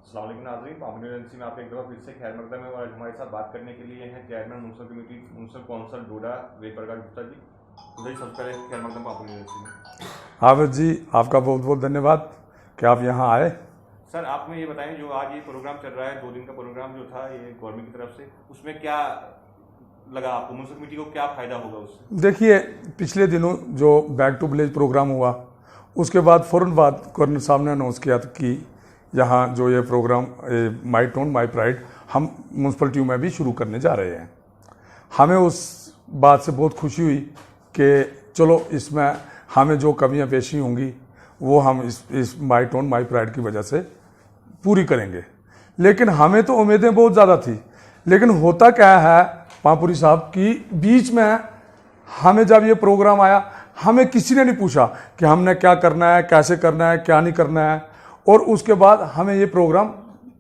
अस्सलाम वालेकुम नाज़रीन, पापुलर एजेंसी में आप एक दफ़ा फिर से खैर मकदम है। और आज हमारे साथ बात करने के लिए हैं chairman municipal committee municipal council Doda Ved Prakash Gupta ji. जी सबसे पहले खैर मकदम पापुलर एजेंसी में। हाफिज जी, आपका बहुत बहुत धन्यवाद कि आप यहाँ आए। सर आप में ये बताएं, जो आज ये प्रोग्राम चल रहा है, 2 दिन का प्रोग्राम जो था ये गवर्नमेंट की तरफ से, उसमें क्या लगा आपको, म्युनिसिपल कमेटी को क्या फ़ायदा होगा उससे? देखिए, पिछले दिनों जो बैक टू विलेज प्रोग्राम हुआ उसके बाद फ़ौरन बाद गवर्नर साहब ने अनाउंस किया था कि यहाँ जो ये program my tone my pride हम म्यूनसिपलिटियों में भी शुरू करने जा रहे हैं। हमें उस बात से बहुत खुशी हुई कि चलो इसमें हमें जो कमियाँ पेशी होंगी वो हम इस माई टोन माई प्राइड की वजह से पूरी करेंगे। लेकिन हमें तो उम्मीदें बहुत ज़्यादा थी, लेकिन होता क्या है पापुरी साहब की बीच में हमें जब ये प्रोग्राम आया हमें किसी ने नहीं पूछा कि हमने क्या करना है, कैसे करना है, क्या नहीं करना है। और उसके बाद हमें ये प्रोग्राम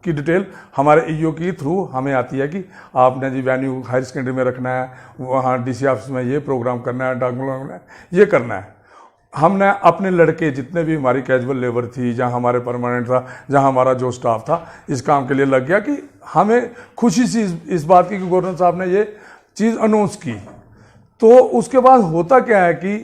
की डिटेल हमारे ईओ के थ्रू हमें आती है कि आपने जी वेन्यू हायर सेकेंडरी में रखना है, वहाँ डीसी ऑफिस में ये प्रोग्राम करना है, डॉक्यूमेंट ये करना है। हमने अपने लड़के जितने भी हमारी कैजुअल लेबर थी, जहाँ हमारे परमानेंट था, जहाँ हमारा जो स्टाफ था, इस काम के लिए लग गया कि हमें खुशी सी इस बात की कि गवर्नर साहब ने ये चीज़ अनाउंस की। तो उसके बाद होता क्या है कि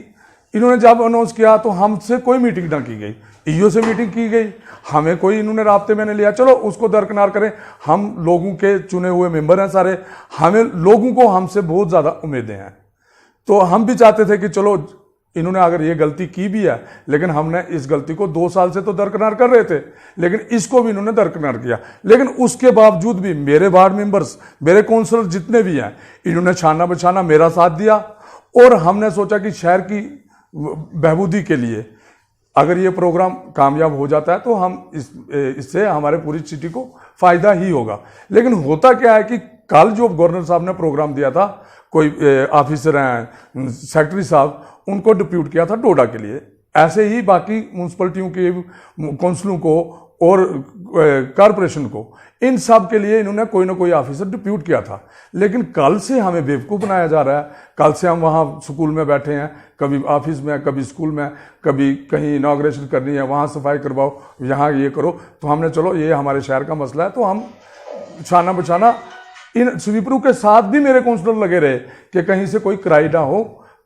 इन्होंने जब अनाउंस किया तो हमसे कोई मीटिंग ना की गई, ईओ से मीटिंग की गई, हमें कोई इन्होंने राब्ते में नहीं लिया। चलो उसको दरकिनार करें, हम लोगों के चुने हुए मेंबर हैं सारे, हमें लोगों को हमसे बहुत ज़्यादा उम्मीदें हैं। तो हम भी चाहते थे कि चलो इन्होंने अगर ये गलती की भी है, लेकिन हमने इस गलती को 2 साल से तो दरकिनार कर रहे थे, लेकिन इसको भी इन्होंने दरकिनार किया। लेकिन उसके बावजूद भी मेरे वार्ड मेंबर्स, मेरे काउंसलर जितने भी हैं, इन्होंने छाना बछाना मेरा साथ दिया। और हमने सोचा कि शहर की बहबूदी के लिए अगर ये प्रोग्राम कामयाब हो जाता है तो हम इससे हमारे पूरी सिटी को फ़ायदा ही होगा। लेकिन होता क्या है कि कल जो गवर्नर साहब ने प्रोग्राम दिया था, कोई ऑफिसर हैं सेक्रेटरी साहब, उनको डिप्यूट किया था डोडा के लिए। ऐसे ही बाकी म्यूनसिपलिटियों के काउंसिलों को और कारपोरेशन को, इन सब के लिए इन्होंने कोई ना कोई ऑफिसर डिप्यूट किया था। लेकिन कल से हमें बेवकूफ़ बनाया जा रहा है। कल से हम वहाँ स्कूल में बैठे हैं, कभी ऑफिस में, कभी स्कूल में, कभी कहीं इनाग्रेशन करनी है वहाँ सफाई करवाओ, यहाँ ये करो। तो हमने चलो ये हमारे शहर का मसला है, तो हम छाना बछाना इन स्वीपरों के साथ भी मेरे काउंसलर लगे रहे कि कहीं से कोई क्राई ना हो,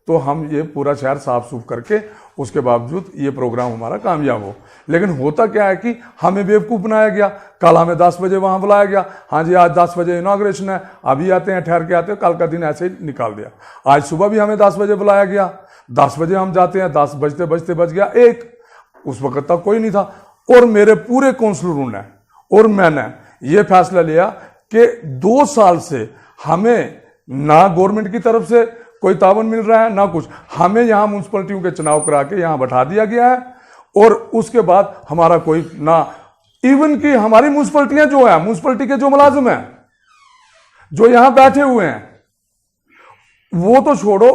तो हम ये पूरा शहर साफ सूफ करके उसके बावजूद ये प्रोग्राम हमारा कामयाब हो। लेकिन होता क्या है कि हमें बेवकूफ़ बनाया गया। कल हमें 10 बजे वहाँ बुलाया गया, हाँ जी आज 10 बजे इनाग्रेशन है, अभी आते हैं, ठहर के आते हैं, कल का दिन ऐसे ही निकाल दिया। आज सुबह भी हमें 10 बजे बुलाया गया, 10 बजे हम जाते हैं, 10 बजते बजते बज गया 1, उस वक्त तक कोई नहीं था। और मेरे पूरे काउंसलरों ने और मैंने ये फैसला लिया कि 2 साल से हमें ना गवर्नमेंट की तरफ से कोई तावन मिल रहा है ना कुछ, हमें यहाँ म्यूनसिपलिटियों के चुनाव करा के यहाँ बैठा दिया गया है। और उसके बाद हमारा कोई ना, इवन कि हमारी म्यूनसिपलिटियां जो है, म्यूनसिपलिटी के जो मुलाजिम हैं जो यहाँ बैठे हुए हैं, वो तो छोड़ो,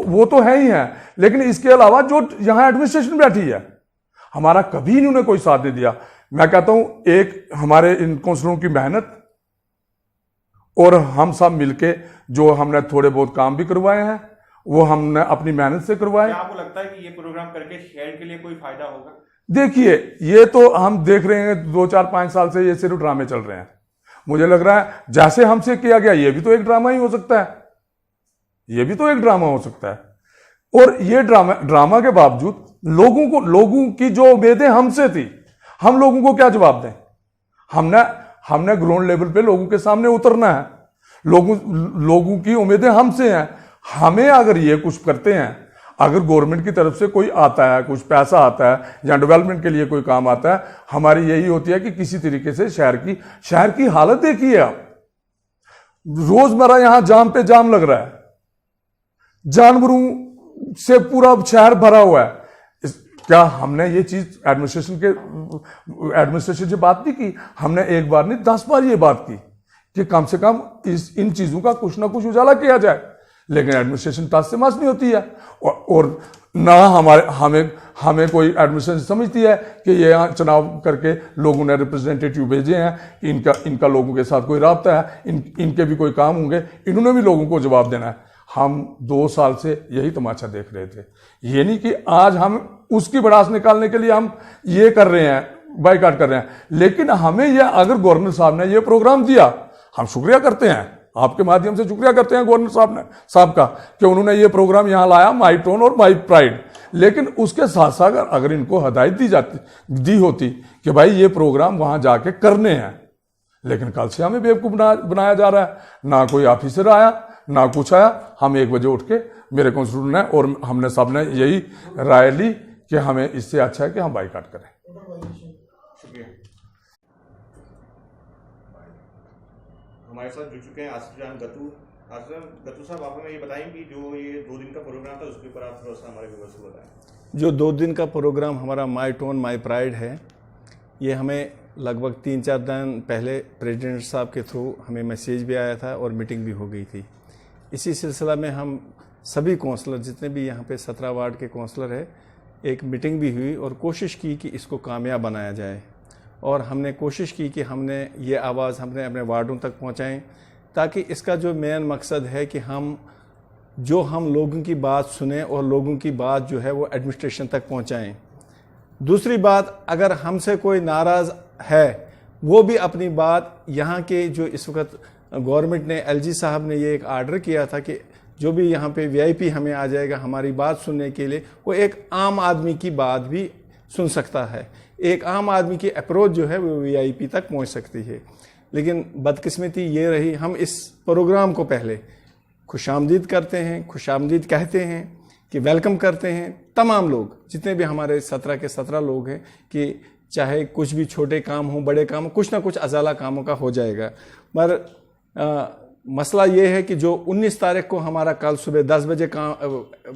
वो तो है ही है, लेकिन इसके अलावा जो यहाँ एडमिनिस्ट्रेशन बैठी है, हमारा कभी इन्होंने कोई साथ नहीं दिया। मैं कहता हूं एक हमारे इन काउंसलरों की मेहनत और हम सब मिलके जो हमने थोड़े बहुत काम भी करवाए हैं वो हमने अपनी मेहनत से करवाए। क्या आपको लगता है कि ये प्रोग्राम करके शहर के लिए कोई फायदा होगा? देखिए, ये तो हम देख रहे हैं 2, 4, 5 साल से ये सिर्फ ड्रामे चल रहे हैं। मुझे लग रहा है जैसे हमसे किया गया ये भी तो एक ड्रामा ही हो सकता है, ये भी तो एक ड्रामा हो सकता है। और ये ड्रामा के बावजूद लोगों की जो उम्मीदें हमसे थी, हम लोगों को क्या जवाब दें? हमने ग्राउंड लेवल पे लोगों के सामने उतरना है। लोगों की उम्मीदें हमसे हैं। हमें अगर ये कुछ करते हैं, अगर गवर्नमेंट की तरफ से कोई आता है, कुछ पैसा आता है या डेवलपमेंट के लिए कोई काम आता है, हमारी यही होती है कि किसी तरीके से शहर की हालत देखिए आप, रोजमर्रा यहां जाम पे जाम लग रहा है, जानवरों से पूरा शहर भरा हुआ है। क्या हमने ये चीज एडमिनिस्ट्रेशन से बात नहीं की? हमने एक बार नहीं 10 बार ये बात की कि कम से कम इन चीजों का कुछ ना कुछ उजाला किया जाए। लेकिन एडमिनिस्ट्रेशन टस से मस नहीं होती है। और ना हमें कोई एडमिनिस्ट्रेशन समझती है कि ये यहाँ चुनाव करके लोगों ने रिप्रेजेंटेटिव भेजे हैं, इनका लोगों के साथ कोई राब्ता है, इनके भी कोई काम होंगे, इन्होंने भी लोगों को जवाब देना है। हम 2 साल से यही तमाशा देख रहे थे। ये नहीं कि आज हम उसकी भड़ास निकालने के लिए हम ये कर रहे हैं, बाइकाट कर रहे हैं। लेकिन हमें ये अगर गवर्नर साहब ने ये प्रोग्राम दिया, हम शुक्रिया करते हैं, आपके माध्यम से शुक्रिया करते हैं गवर्नर साहब का कि उन्होंने ये प्रोग्राम यहाँ लाया, माई टोन और माई प्राइड। लेकिन उसके साथ साथ अगर इनको हदायत दी होती कि भाई ये प्रोग्राम वहां जाके करने हैं, लेकिन कल से हमें बेवकूफ बनाया जा रहा है। ना कोई ऑफिसर आया, ना कुछ आया। हम 1 बजे उठ के मेरे कॉन्स्टिट्यूट ने और हमने सब ने यही राय ली कि हमें इससे अच्छा है कि हम बाइकाट करें। शुक्रिया। हमारे साथ जुड़ चुके हैं आसिफ गतू। गतू साहब, आप हमें ये बताएं कि जो ये 2 दिन का प्रोग्राम था उसके ऊपर आप थोड़ा सा हमारे व्यूअर्स को बताएं। जो 2 दिन का प्रोग्राम हमारा माई टोन माई प्राइड है, ये हमें लगभग 3-4 दिन पहले प्रेसिडेंट साहब के थ्रू हमें मैसेज भी आया था और मीटिंग भी हो गई थी। इसी सिलसिला में हम सभी काउंसलर, जितने भी यहाँ पे 17 वार्ड के काउंसलर है, एक मीटिंग भी हुई और कोशिश की कि इसको कामयाब बनाया जाए। और हमने कोशिश की कि हमने ये आवाज़ हमने अपने वार्डों तक पहुँचाएँ, ताकि इसका जो मेन मकसद है कि हम लोगों की बात सुने और लोगों की बात जो है वो एडमिनिस्ट्रेशन तक पहुँचाएँ। दूसरी बात, अगर हमसे कोई नाराज़ है वो भी अपनी बात यहाँ के जो इस वक्त गवर्नमेंट ने, एलजी साहब ने ये एक आर्डर किया था कि जो भी यहाँ पे वीआईपी हमें आ जाएगा हमारी बात सुनने के लिए, वो एक आम आदमी की बात भी सुन सकता है। एक आम आदमी की अप्रोच जो है वो वीआईपी तक पहुँच सकती है। लेकिन बदकिस्मती ये रही, हम इस प्रोग्राम को पहले खुशामदीद करते हैं, खुशामदीद कहते हैं कि वेलकम करते हैं तमाम लोग, जितने भी हमारे 17 के 17 लोग हैं, कि चाहे कुछ भी छोटे काम हो बड़े काम हो, कुछ ना कुछ अजाला कामों का हो जाएगा। मगर मसला ये है कि जो 19 तारीख को हमारा कल सुबह 10 बजे का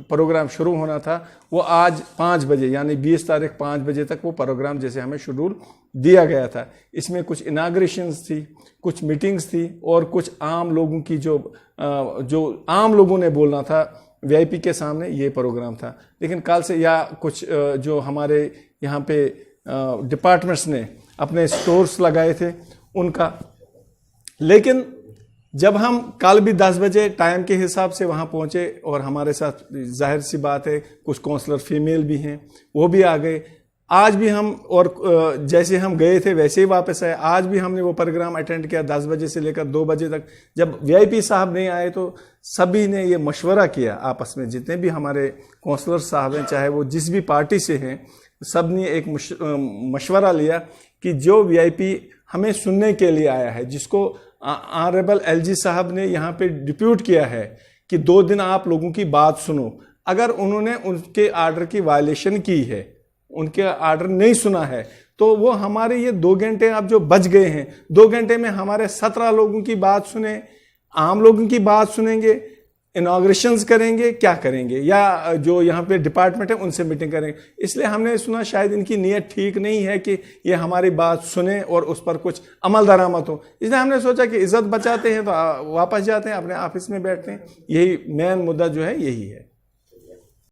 प्रोग्राम शुरू होना था, वो आज 5 बजे यानी 20 तारीख 5 बजे तक वो प्रोग्राम जैसे हमें शेड्यूल दिया गया था। इसमें कुछ इनाग्रेशंस थी, कुछ मीटिंग्स थी और कुछ आम लोगों की जो आम लोगों ने बोलना था वीआईपी के सामने, ये प्रोग्राम था। लेकिन कल से या कुछ जो हमारे यहाँ पे डिपार्टमेंट्स ने अपने स्टोर्स लगाए थे उनका, लेकिन जब हम कल भी 10 बजे टाइम के हिसाब से वहाँ पहुँचे और हमारे साथ जाहिर सी बात है कुछ काउंसलर फीमेल भी हैं, वो भी आ गए। आज भी हम और जैसे हम गए थे वैसे ही वापस आए। आज भी हमने वो प्रोग्राम अटेंड किया 10 बजे से लेकर 2 बजे तक। जब वीआईपी साहब नहीं आए तो सभी ने ये मशवरा किया आपस में, जितने भी हमारे काउंसलर साहब हैं, चाहे वो जिस भी पार्टी से हैं, सब ने एक मशवरा लिया कि जो वीआईपी हमें सुनने के लिए आया है, जिसको ऑनरेबल एलजी साहब ने यहाँ पे डिप्यूट किया है कि 2 दिन आप लोगों की बात सुनो, अगर उन्होंने उनके आर्डर की वायलेशन की है, उनके आर्डर नहीं सुना है, तो वो हमारे ये 2 घंटे अब जो बच गए हैं, 2 घंटे में हमारे 17 लोगों की बात सुने, आम लोगों की बात सुनेंगे, इनॉग्रेशंस करेंगे, क्या करेंगे, या जो यहाँ पे डिपार्टमेंट है उनसे मीटिंग करेंगे। इसलिए हमने सुना शायद इनकी नीयत ठीक नहीं है कि ये हमारी बात सुने और उस पर कुछ अमल दरामद हो। इसलिए हमने सोचा कि इज्जत बचाते हैं तो वापस जाते हैं, अपने ऑफिस में बैठते हैं। यही मेन मुद्दा जो है यही है।